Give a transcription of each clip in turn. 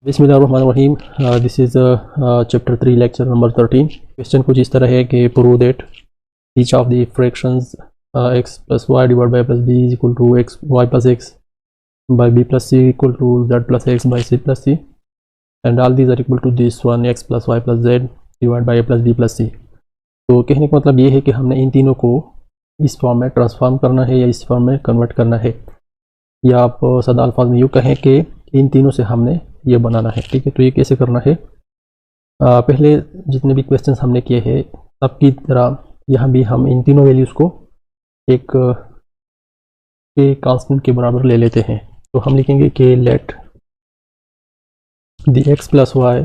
बिस्मिल्लाहिर्रहमानिर्रहीम। This is chapter 3 lecture number 13। Question कुछ इस तरह है कि prove that each of the fractions x plus Y divide by plus b is equal to x y plus x by B plus c equal to Z plus x by c plus c and all these are equal to this one x plus Y plus z divide by a plus b plus c. तो कहने का मतलब ये है कि हमने इन तीनों को इस फॉर्म में ट्रांसफॉर्म करना है या इस फॉर्म में कन्वर्ट करना है, या आप सादा अल्फाज में यूँ कहें कि इन तीनों से हमने ये बनाना है। ठीक है, तो ये कैसे करना है? पहले जितने भी क्वेश्चंस हमने किए हैं सबकी तरह यहाँ भी हम इन तीनों वैल्यूज़ को एक के कांस्टेंट के बराबर ले लेते हैं। तो हम लिखेंगे कि let the X plus Y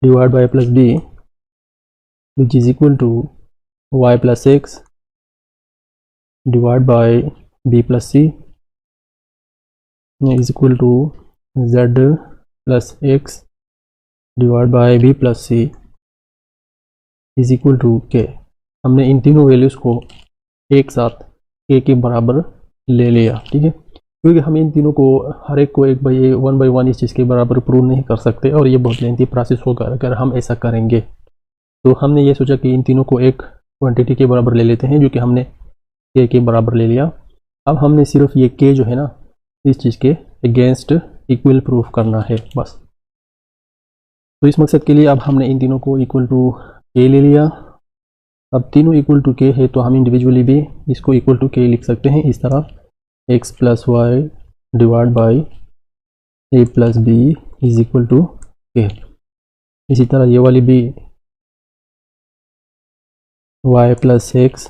divide by plus B which is equal to Y plus x divide by B plus C is equal to Z plus x divide by B plus C is equal to K. हमने इन तीनों values को एक साथ के बराबर ले लिया। ठीक है, क्योंकि हम इन तीनों को हर एक को एक बाई वन इस चीज़ के बराबर प्रूव नहीं कर सकते और ये बहुत लेंथी प्रोसेस होगा अगर हम ऐसा करेंगे। तो हमने ये सोचा कि इन तीनों को एक क्वांटिटी के बराबर ले लेते हैं, जो कि हमने के बराबर ले लिया। अब हमने सिर्फ ये के जो है ना इस चीज़ के अगेंस्ट इक्वल प्रूफ करना है बस। तो इस मकसद के लिए अब हमने इन तीनों को इक्वल टू के ले लिया। अब तीनों इक्वल टू के है तो हम इंडिविजुअली भी इसको इक्वल टू के लिख सकते हैं इस तरह x plus Y divide by a plus b is equal to k. इसी तरह ये वाली भी y plus x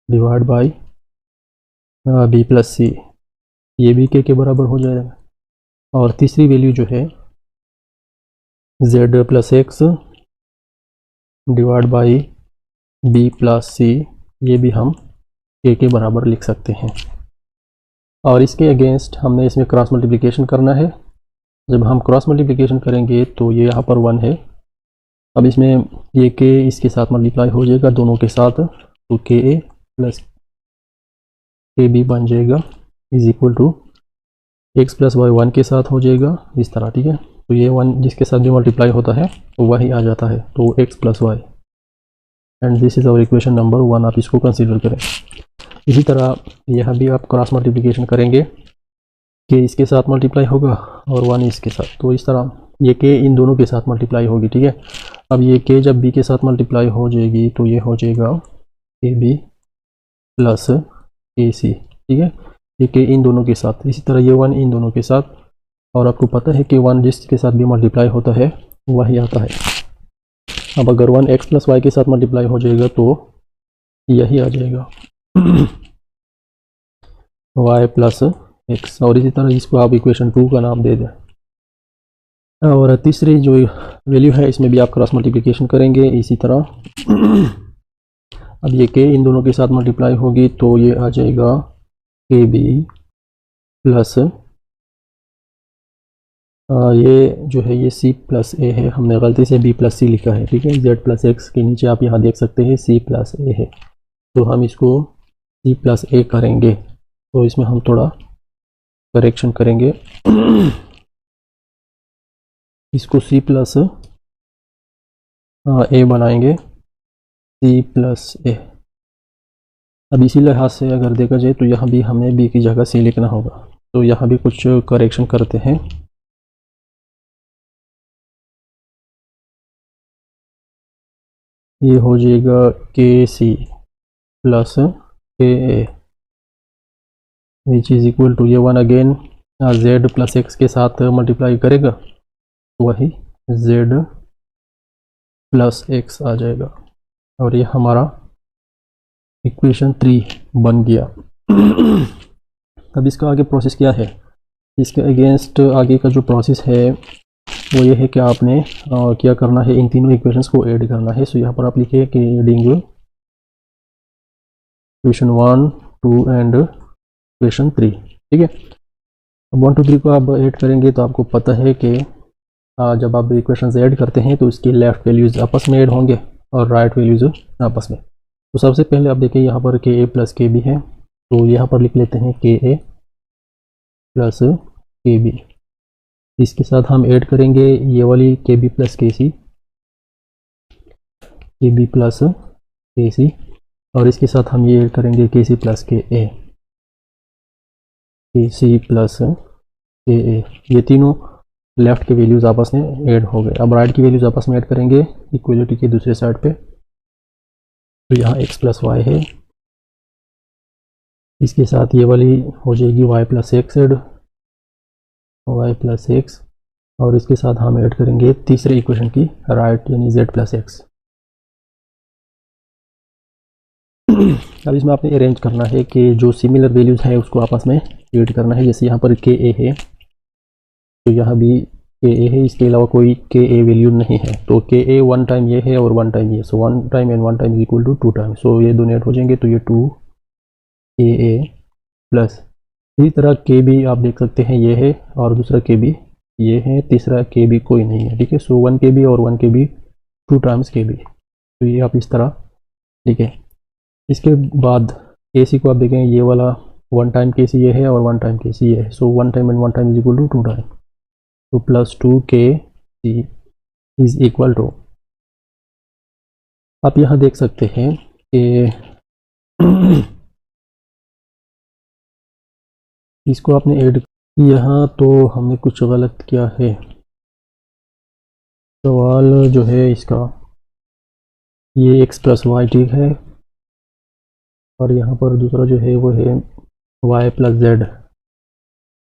divide by B plus c, ये भी के बराबर हो जाएगा। और तीसरी वैल्यू जो है z plus x divide by B plus c, ये भी हम के बराबर लिख सकते हैं। और इसके अगेंस्ट हमने इसमें क्रॉस मल्टीप्लिकेशन करना है। जब हम क्रॉस मल्टीप्लिकेशन करेंगे तो ये यहाँ पर 1 है। अब इसमें ये के इसके साथ मल्टीप्लाई हो जाएगा दोनों के साथ, तो के ए प्लस के बी बन जाएगा is equal to X plus Y 1 के साथ हो जाएगा इस तरह। ठीक है, तो ये 1 जिसके साथ भी मल्टीप्लाई होता है तो वही आ जाता है, तो X plus Y and this is our equation number 1। आप इसको कंसीडर करें। इसी तरह यह भी आप क्रॉस मल्टीप्लिकेशन करेंगे कि इसके साथ मल्टीप्लाई होगा और 1 इसके साथ, तो इस तरह ये के इन दोनों के साथ मल्टीप्लाई होगी। ठीक है, अब ये के जब बी के साथ मल्टीप्लाई हो जाएगी तो ये हो जाएगा के बी प्लस के सी। ठीक है, ये के इन दोनों के साथ, इसी तरह ये 1 इन दोनों के साथ। और आपको पता है कि 1 जिसके साथ भी मल्टीप्लाई होता है वही आता है। अब अगर 1 एक्स प्लस वाई के साथ मल्टीप्लाई हो जाएगा तो यही आ जाएगा वाई प्लस एक्स। और इसी तरह इसको आप इक्वेशन 2 का नाम दे दें। और तीसरी जो वैल्यू है इसमें भी आप क्रॉस मल्टीप्लिकेशन करेंगे इसी तरह। अब ये के इन दोनों के साथ मल्टीप्लाई होगी तो ये आ जाएगा के बी प्लस ये जो है ये सी प्लस ए है, हमने गलती से बी प्लस सी लिखा है। ठीक है, जेड प्लस एक्स के नीचे आप यहाँ देख सकते हैं सी प्लस ए है, तो हम इसको सी प्लस ए करेंगे। तो इसमें हम थोड़ा करेक्शन करेंगे इसको सी प्लस ए बनाएंगे, सी प्लस ए। अब इसी लिहाज से अगर देखा जाए तो यहाँ भी हमें बी की जगह सी लिखना होगा, तो यहाँ भी कुछ करेक्शन करते हैं। ये हो जाएगा के सी प्लस के ए विच इज़ इक्वल टू ये 1 अगेन जेड प्लस एक्स के साथ मल्टीप्लाई करेगा तो वही जेड प्लस एक्स आ जाएगा। और ये हमारा इक्वेशन 3 बन गया। अब इसका आगे प्रोसेस क्या है? इसके अगेंस्ट आगे का जो प्रोसेस है वो ये है कि आपने क्या करना है, इन तीनों इक्वेशंस को ऐड करना है। सो यहाँ पर आप लिखिए कि एडिंग इक्वेशन 1, 2 एंड इक्वेशन 3। ठीक है, अब 1, 2, 3 को आप ऐड करेंगे तो आपको पता है कि जब आप इक्वेशंस ऐड करते हैं तो इसकी लेफ़्ट वैल्यूज़ आपस में ऐड होंगे और राइट वैल्यूज़ आपस में। तो सबसे पहले आप देखिए यहाँ पर के ए प्लस के बी है, तो यहाँ पर लिख लेते हैं के ए प्लस के बी इसके साथ हम ऐड करेंगे ये वाली के बी प्लस के सी, के बी प्लस के सी, और इसके साथ हम ये ऐड करेंगे के सी प्लस के ए, के सी प्लस के ए। ये तीनों लेफ्ट के वैल्यूज़ आपस में ऐड हो गए। अब राइट की वैल्यूज़ आपस में ऐड करेंगे इक्वलिटी के दूसरे साइड पे। तो यहाँ x प्लस वाई है, इसके साथ ये वाली हो जाएगी y plus X add, Y plus X, और इसके साथ हम ऐड करेंगे तीसरे इक्वेशन की राइट यानी z प्लस एक्स। अब इसमें आपने अरेंज करना है कि जो सिमिलर वैल्यूज़ है उसको आपस में ऐड करना है। जैसे यहाँ पर के ए है तो यहाँ भी के ए है, इसके अलावा कोई के ए वैल्यू नहीं है। तो के ए वन टाइम ये है और वन टाइम ये, so one time and one time is equal to two time. So ये दोनों ऐड हो जाएंगे तो ये टू के ए प्लस, इसी तरह के बी आप देख सकते हैं ये है और दूसरा के बी ये है, तीसरा के बी कोई नहीं है। ठीक है, सो वन के बी और वन के बी टू टाइम्स के बी। तो ये आप इस तरह, ठीक है। इसके बाद के सी को आप देखें, ये वाला वन टाइम के सी ये है और वन टाइम के सी ये है। So one time and one time is equal to two time, तो plus two K C is equal to, आप यहाँ देख सकते हैं कि इसको आपने ऐड, यहाँ तो हमने कुछ गलत किया है। सवाल जो है इसका, ये x प्लस वाई ठीक है, और यहाँ पर दूसरा जो है वो है y प्लस जेड।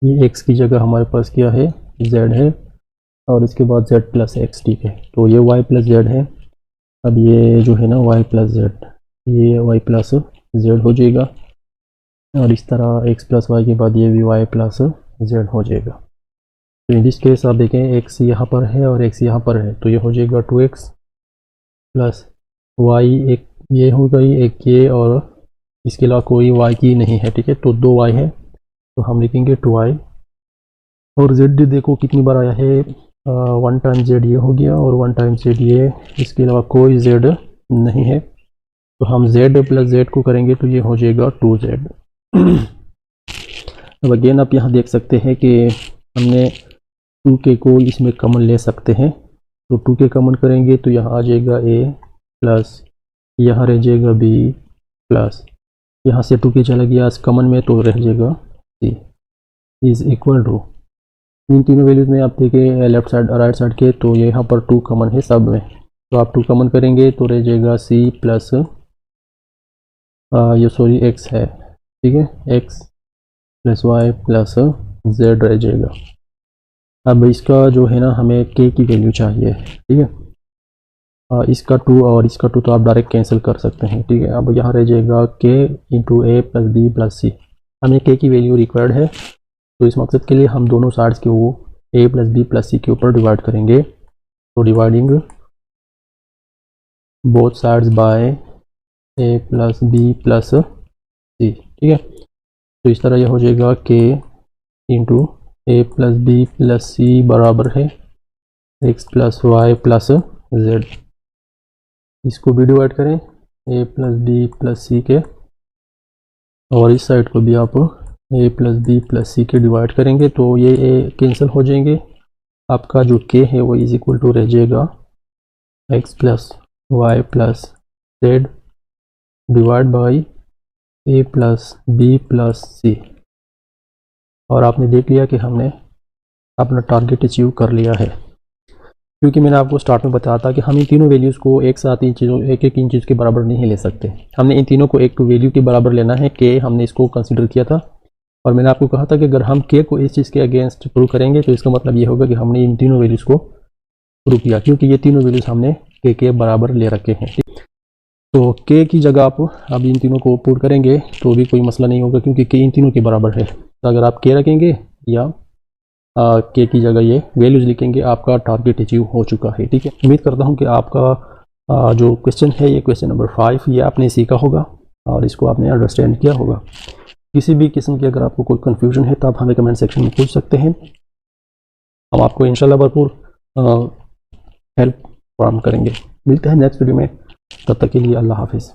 ये x की जगह हमारे पास क्या है, z है, और इसके बाद z प्लस एक्स। ठीक है, तो ये y प्लस जेड है। अब ये जो है ना y प्लस जेड, ये y प्लस जेड हो जाएगा, और इस तरह x प्लस वाई के बाद ये भी y प्लस जेड हो जाएगा। तो इन दिस केस आप देखें x यहाँ पर है और x यहाँ पर है, तो ये हो जाएगा 2x प्लस वाई, एक ये हो गई एक ये, और इसके अलावा कोई y की नहीं है। ठीक है, तो दो y है, तो हम लिखेंगे 2y, और z देखो कितनी बार आया है, वन टाइम z ये हो गया और वन टाइम z ये, इसके अलावा कोई z नहीं है। तो हम z प्लस z को करेंगे तो ये हो जाएगा 2z। अब अगेन आप यहाँ देख सकते हैं कि हमने 2k को इसमें कॉमन ले सकते हैं, तो 2k कॉमन करेंगे तो यहाँ आ जाएगा a प्लस, यहाँ रह जाएगा b प्लस, यहाँ से 2k चला गया कॉमन में तो रह जाएगा c इज इक्वल टू, इन तीनों वैल्यूज में आप देखें लेफ्ट साइड और राइट साइड के, तो ये यहाँ पर 2 कॉमन है सब में, तो आप 2 कॉमन करेंगे तो रह जाएगा c प्लस ये सॉरी x है, ठीक है, x plus Y plus z रह जाएगा। अब इसका जो है ना हमें k की वैल्यू चाहिए, ठीक है, इसका 2 और इसका 2 तो आप डायरेक्ट कैंसिल कर सकते हैं। ठीक है, अब यहाँ रह जाएगा k into a plus b plus सी। हमें k की वैल्यू रिक्वायर्ड है, तो इस मकसद के लिए हम दोनों साइड्स के वो a plus b plus c के ऊपर डिवाइड करेंगे। तो dividing both sides by a plus b plus c, ठीक है। तो इस तरह यह हो जाएगा k into a plus b plus c बराबर है x plus Y plus z। इसको भी डिवाइड करें a plus b plus c के, और इस साइड को भी आप a plus b plus c के डिवाइड करेंगे तो ये a कैंसिल हो जाएंगे। आपका जो k है वो इज इक्वल टू रह जाएगा x plus Y plus z divide by a plus b plus c. और आपने देख लिया कि हमने अपना टारगेट अचीव कर लिया है, क्योंकि मैंने आपको स्टार्ट में बताया था कि हम इन तीनों वैल्यूज़ को एक साथ इन चीज़ों एक इन चीज़ के बराबर नहीं ले सकते। हमने इन तीनों को एक तो वैल्यू के बराबर लेना है, के हमने इसको कंसिडर किया था, और मैंने आपको कहा था कि अगर हम के को इस चीज़ के अगेंस्ट प्रूव करेंगे तो इसका मतलब ये होगा कि हमने इन तीनों वैल्यूज़ को प्रूव किया, क्योंकि ये तीनों वैल्यूज़ हमने के बराबर ले रखे हैं। तो के की जगह आप अब इन तीनों को पुट करेंगे तो भी कोई मसला नहीं होगा, क्योंकि के इन तीनों के बराबर है। तो अगर आप के रखेंगे या के की जगह ये वैल्यूज लिखेंगे, आपका टारगेट अचीव हो चुका है। ठीक है, उम्मीद करता हूँ कि आपका जो क्वेश्चन है ये क्वेश्चन नंबर 5 ये आपने सीखा होगा और इसको आपने अंडरस्टैंड किया होगा। किसी भी किस्म की अगर आपको कोई कन्फ्यूजन है तो आप हमें कमेंट सेक्शन में पूछ सकते हैं, हम आपको इंशाल्लाह भरपूर हेल्प फराहम करेंगे। मिलते हैं नेक्स्ट वीडियो में, तब तक के लिए अल्लाह हाफिज़।